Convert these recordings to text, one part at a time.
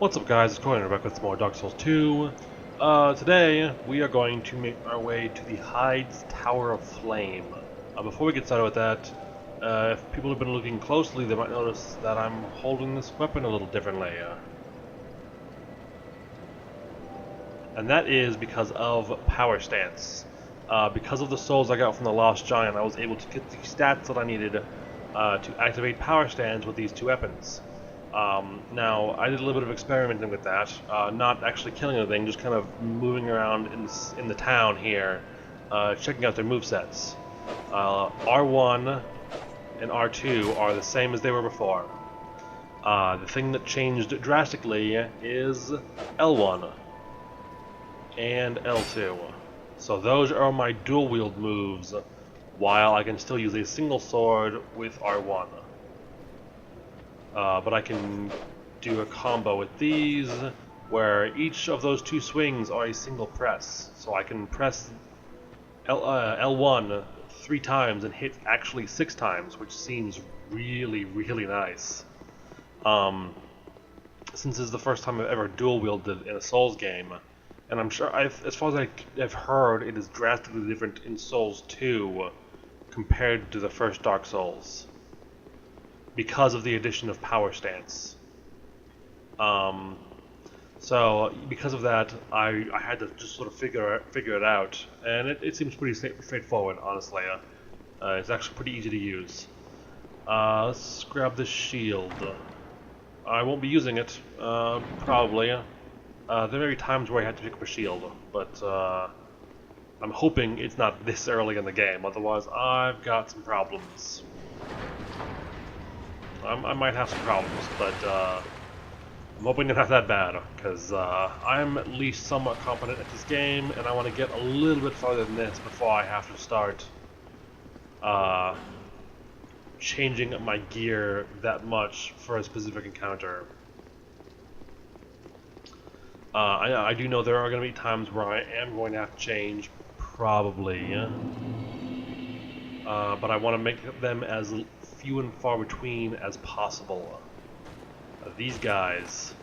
What's up guys, it's Corey back with some more Dark Souls 2. Today, we are going to make our way to the Hyde's Tower of Flame. Before we get started with that, if people have been looking closely, they might notice that I'm holding this weapon a little differently. And that is because of Power Stance. Because of the souls I got from the Lost Giant, I was able to get the stats that I needed to activate Power Stance with these two weapons. Now, I did a little bit of experimenting with that, not actually killing anything, just kind of moving around in the town here, checking out their movesets. R1 and R2 are the same as they were before. The thing that changed drastically is L1 and L2. So those are my dual wield moves, while I can still use a single sword with R1. But I can do a combo with these, where each of those two swings are a single press. So I can press L1 3 times and hit actually 6 times, which seems really, really nice. Since this is the first time I've ever dual wielded in a Souls game, and I'm sure, as far as I've heard, it is drastically different in Souls 2 compared to the first Dark Souls, because of the addition of Power Stance. So because of that, I had to just sort of figure it out, and it seems pretty straightforward, honestly. It's actually pretty easy to use. Let's grab this shield. I won't be using it, probably. There may be times where I have to pick up a shield, but I'm hoping it's not this early in the game, otherwise I've got some problems. I might have some problems, but I'm hoping they're not that bad, because I'm at least somewhat competent at this game, and I want to get a little bit farther than this before I have to start changing my gear that much for a specific encounter. I do know there are going to be times where I am going to have to change, probably, but I want to make them as few and far between as possible. These guys.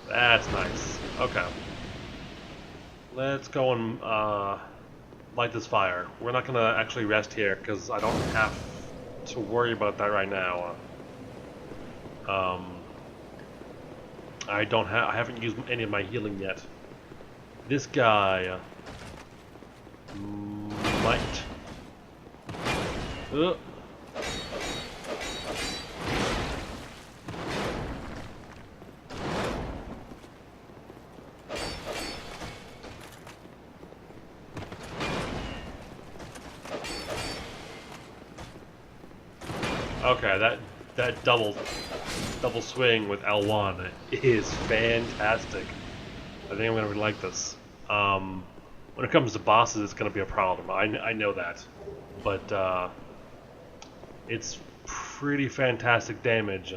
That's nice. Okay. Let's go and light this fire. We're not going to actually rest here because I don't have to worry about that right now. I haven't used any of my healing yet. This guy might. Okay, that double swing with L1 is fantastic. I think I'm gonna really like this. When it comes to bosses, it's gonna be a problem. I know that, but it's pretty fantastic damage.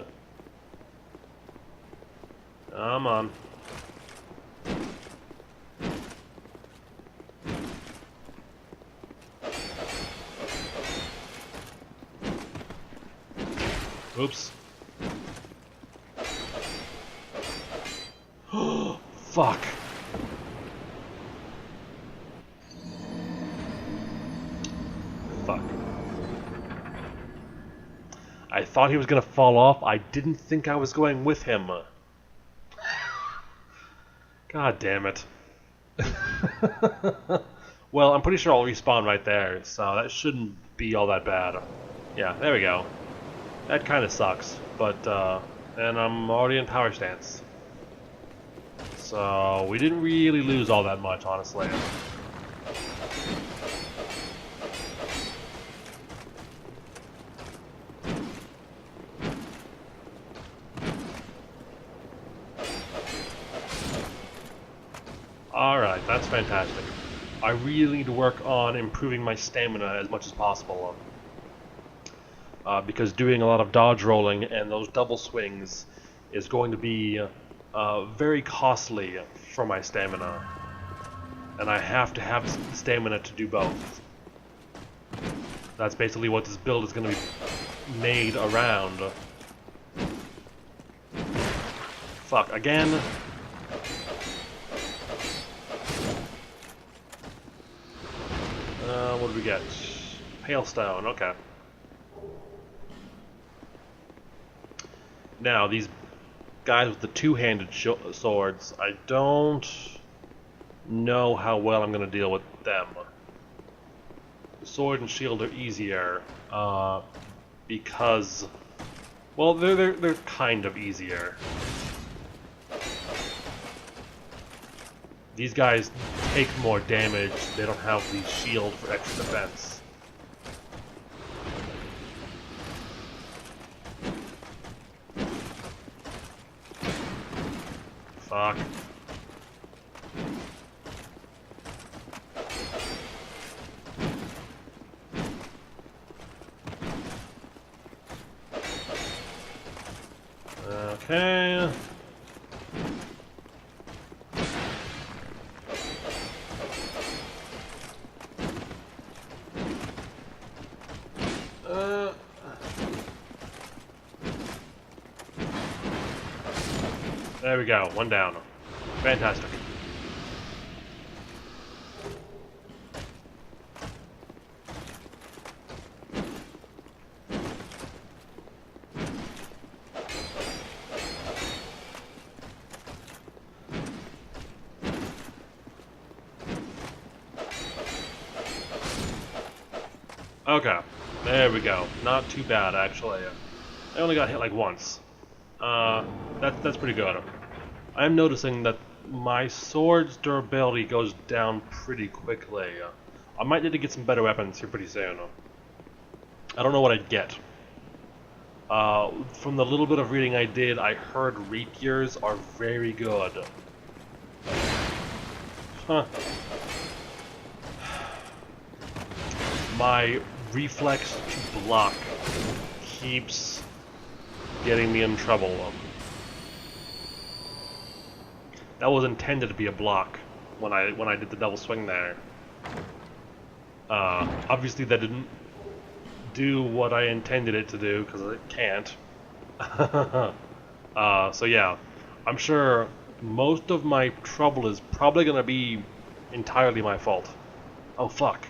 Come on. Oops. Fuck. Fuck. I thought he was gonna fall off. I didn't think I was going with him. God damn it. Well, I'm pretty sure I'll respawn right there, so that shouldn't be all that bad. Yeah, there we go. That kind of sucks, but, and I'm already in Power Stance. So, we didn't really lose all that much, honestly. Alright, that's fantastic. I really need to work on improving my stamina as much as possible. Because doing a lot of dodge rolling and those double swings is going to be very costly for my stamina. And I have to have stamina to do both. That's basically what this build is going to be made around. Fuck, again? What do we get? Hailstone, okay. Now, these guys with the two-handed swords, I don't know how well I'm going to deal with them. The sword and shield are easier, because, well, they're kind of easier. These guys take more damage, they don't have the shield for extra defense. Fuck. Okay. There we go, one down. Fantastic. Okay, there we go. Not too bad, actually. I only got hit like once. That's pretty good. I'm noticing that my sword's durability goes down pretty quickly. I might need to get some better weapons here pretty soon. I don't know what I'd get. From the little bit of reading I did, I heard rapiers are very good. Huh. My reflex to block keeps getting me in trouble. That was intended to be a block when I did the double swing there. Obviously that didn't do what I intended it to do because it can't. So yeah, I'm sure most of my trouble is probably gonna be entirely my fault. Oh fuck.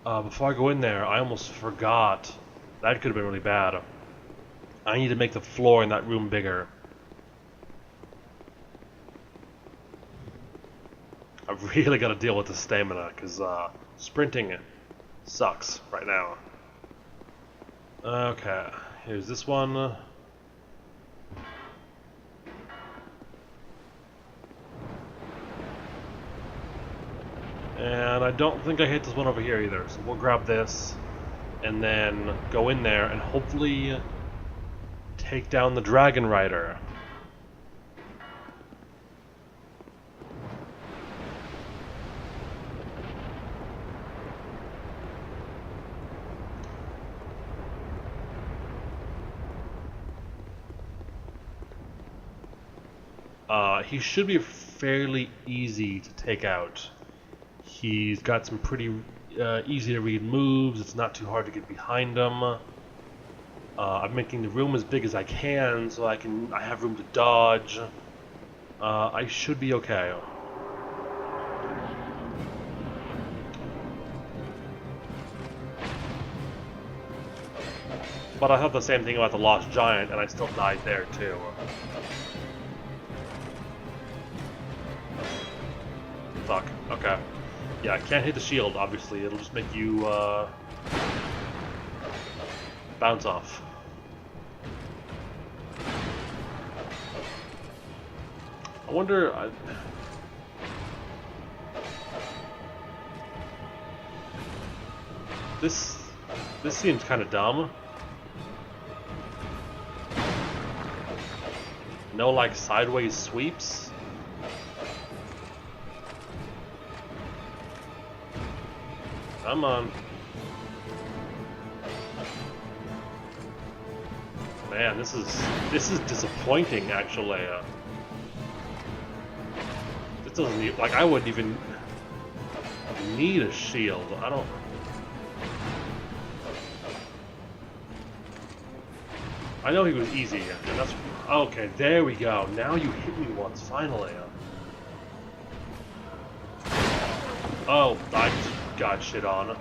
Before I go in there, I almost forgot. That could have been really bad. I need to make the floor in that room bigger. I've really got to deal with the stamina, because sprinting sucks right now. Okay, here's this one. And I don't think I hit this one over here either, so we'll grab this and then go in there and hopefully take down the Dragonrider. He should be fairly easy to take out. He's got some pretty easy to read moves. It's not too hard to get behind him. I'm making the room as big as I can so I have room to dodge. I should be okay. But I thought the same thing about the Lost Giant, and I still died there too. Fuck. Okay. Yeah, I can't hit the shield, obviously. It'll just make you, bounce off. I wonder... This seems kind of dumb. No, like, sideways sweeps? Come on. Man, this is disappointing, actually. This doesn't even, like, I wouldn't even need a shield. I don't... I know he was easy, and that's... Okay, there we go. Now you hit me once, finally. Oh, I just got shit on.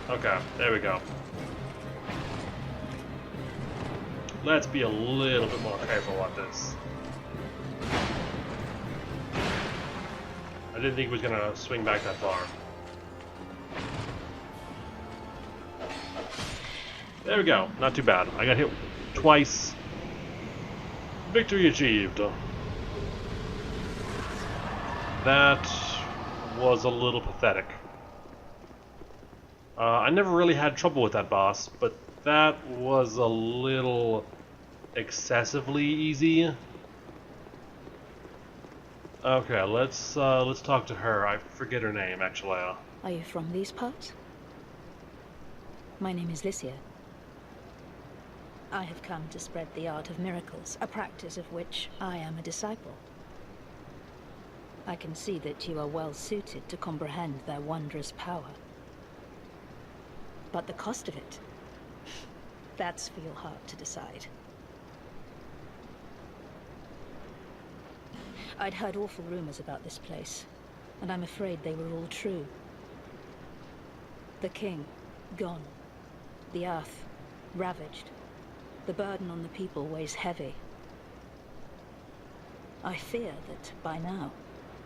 Okay, there we go. Let's be a little bit more careful about this. I didn't think he was gonna swing back that far. There we go, not too bad. I got hit twice. Victory achieved. That was a little pathetic. I never really had trouble with that boss, but that was a little excessively easy. Okay, let's talk to her. I forget her name, actually. Are you from these parts? My name is Lycia. I have come to spread the art of miracles, a practice of which I am a disciple. I can see that you are well suited to comprehend their wondrous power. But the cost of it, that's for your heart to decide. I'd heard awful rumors about this place, and I'm afraid they were all true. The king, gone. The earth, ravaged. The burden on the people weighs heavy. I fear that, by now,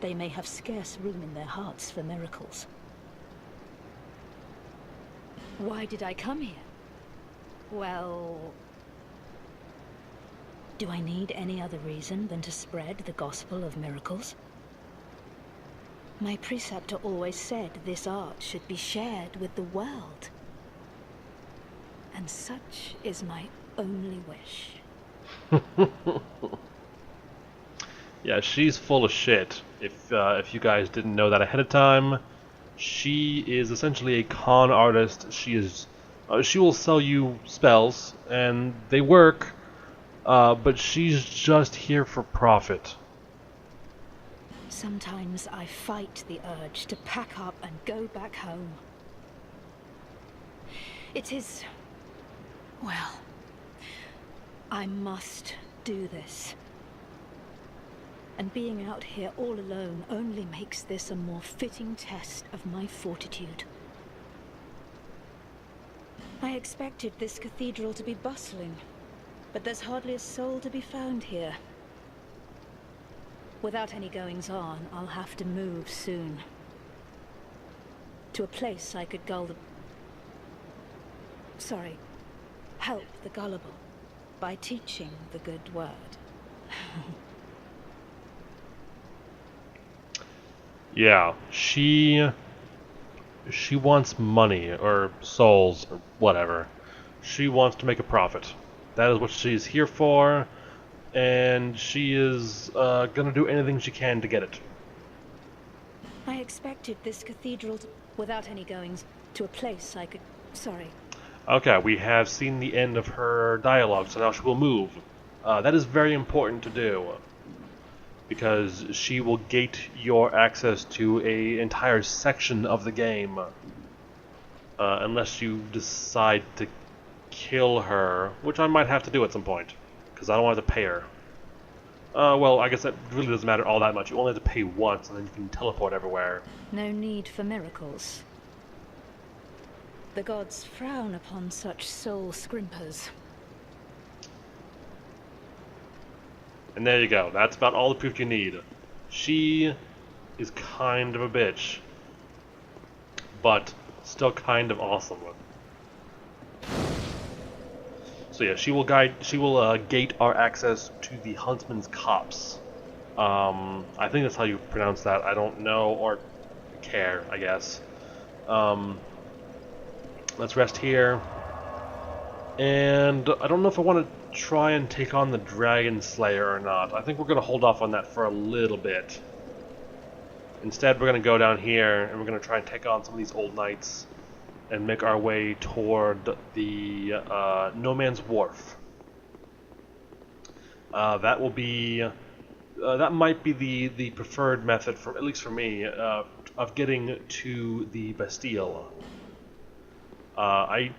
they may have scarce room in their hearts for miracles. Why did I come here? Well... do I need any other reason than to spread the gospel of miracles? My preceptor always said this art should be shared with the world. And such is my only wish. Yeah, she's full of shit. If you guys didn't know that ahead of time, she is essentially a con artist. She will sell you spells, and they work, but she's just here for profit. Sometimes I fight the urge to pack up and go back home. It is... well, I must do this. And being out here all alone only makes this a more fitting test of my fortitude. I expected this cathedral to be bustling, but there's hardly a soul to be found here. Without any goings-on, I'll have to move soon. To a place I could help the gullible by teaching the good word. Yeah, she wants money, or souls, or whatever. She wants to make a profit. That is what she's here for, and she is gonna do anything she can to get it. I expected this cathedral to, without any goings, to a place I could... Okay, we have seen the end of her dialogue, so now she will move. That is very important to do, because she will gate your access to an entire section of the game, unless you decide to kill her, which I might have to do at some point, because I don't want to pay her. Well, I guess that really doesn't matter all that much. You only have to pay once, and then you can teleport everywhere. No need for miracles. The gods frown upon such soul scrimpers. And there you go. That's about all the proof you need. She is kind of a bitch, but still kind of awesome. So yeah, she will gate our access to the Huntsman's Copse. I think that's how you pronounce that. I don't know or care, I guess. Let's rest here. And I don't know if I want to try and take on the Dragon Slayer or not. I think we're going to hold off on that for a little bit. Instead, we're going to go down here and we're going to try and take on some of these old knights. and make our way toward the No Man's Wharf. That will be that might be the preferred method, for at least for me, of getting to the Bastille. I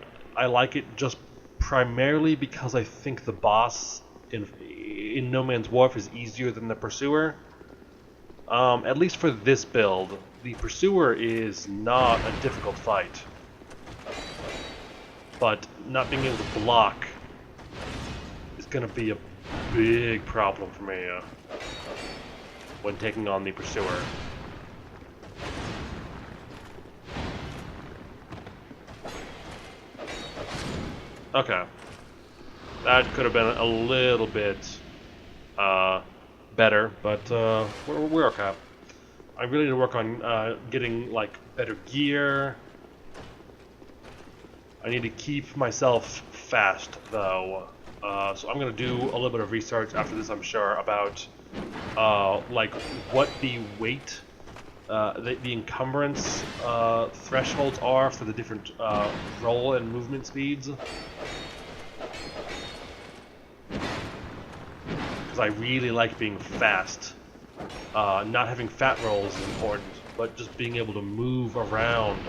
like it just primarily because I think the boss in No Man's Wharf is easier than the Pursuer. At least for this build, the Pursuer is not a difficult fight, but not being able to block is going to be a big problem for me when taking on the Pursuer. Okay. That could have been a little bit better, but we're okay. I really need to work on getting like better gear. I need to keep myself fast though, so I'm gonna do a little bit of research after this, I'm sure, about like what the weight, the encumbrance thresholds are for the different roll and movement speeds. Because I really like being fast. Not having fat rolls is important, but just being able to move around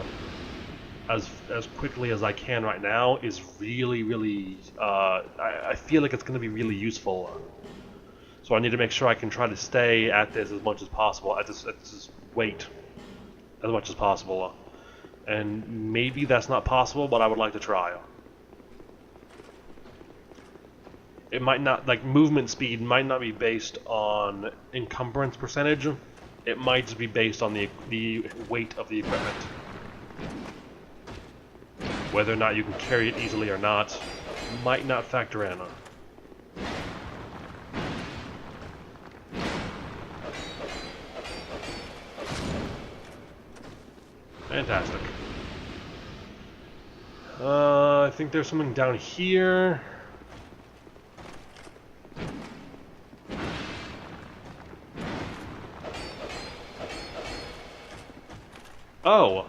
as quickly as I can right now is really I feel like it's going to be really useful. So I need to make sure I can try to stay at this as much as possible, at this weight as much as possible. And maybe that's not possible, but I would like to try. It might not, like, movement speed might not be based on encumbrance percentage. It might just be based on the weight of the equipment. Whether or not you can carry it easily or not might not factor in. Fantastic. I think there's something down here. Oh,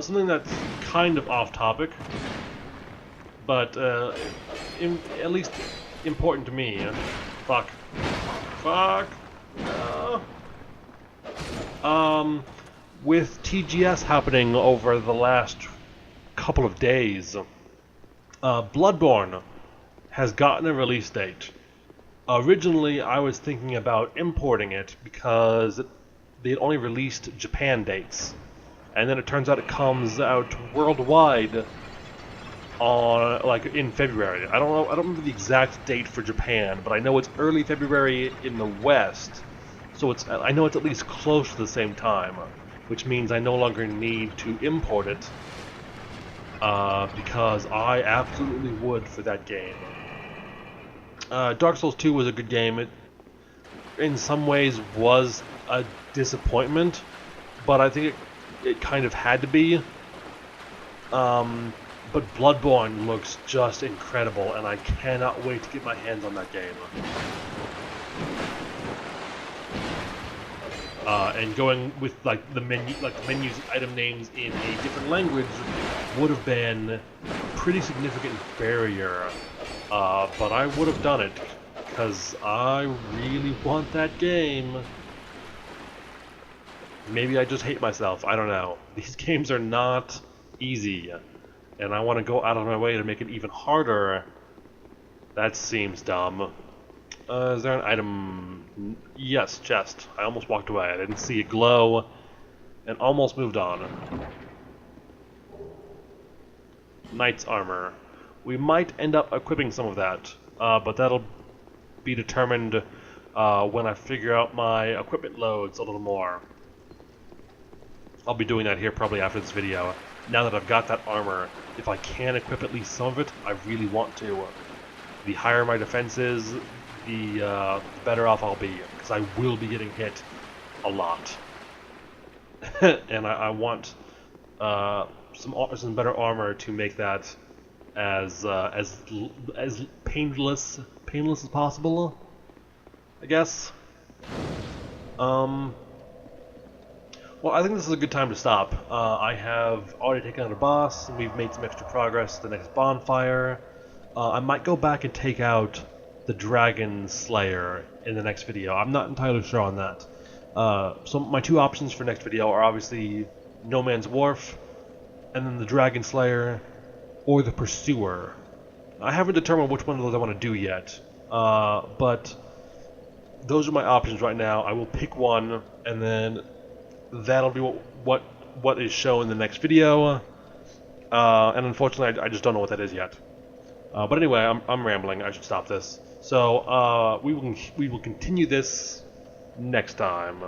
something that's kind of off topic, but at least important to me. Fuck. With TGS happening over the last couple of days, Bloodborne has gotten a release date. Originally, I was thinking about importing it because they only released Japan dates. And then it turns out it comes out worldwide on, like, in February. I don't remember the exact date for Japan, but I know it's early February in the West. So I know it's at least close to the same time, which means I no longer need to import it because I absolutely would for that game. Dark Souls 2 was a good game. It, in some ways, was a disappointment, but I think it kind of had to be. But Bloodborne looks just incredible, and I cannot wait to get my hands on that game. And going with the menus and item names in a different language would have been a pretty significant barrier. But I would have done it because I really want that game. Maybe I just hate myself, I don't know. These games are not easy, and I want to go out of my way to make it even harder. That seems dumb. Is there an item? Yes, chest. I almost walked away. I didn't see it glow, and almost moved on. Knight's armor. We might end up equipping some of that, but that'll be determined when I figure out my equipment loads a little more. I'll be doing that here probably after this video. Now that I've got that armor, if I can equip at least some of it, I really want to. The higher my defense is, the better off I'll be, because I will be getting hit a lot. And I want some better armor to make that as painless as possible, I guess. Well, I think this is a good time to stop. I have already taken out a boss, and we've made some extra progress to the next bonfire. I might go back and take out the Dragon Slayer in the next video. I'm not entirely sure on that. So my two options for next video are obviously No Man's Wharf, and then the Dragon Slayer, or the Pursuer. I haven't determined which one of those I want to do yet, but those are my options right now. I will pick one, and then that'll be what is shown in the next video. And unfortunately, I just don't know what that is yet. But anyway, I'm rambling. I should stop this. So we will continue this next time.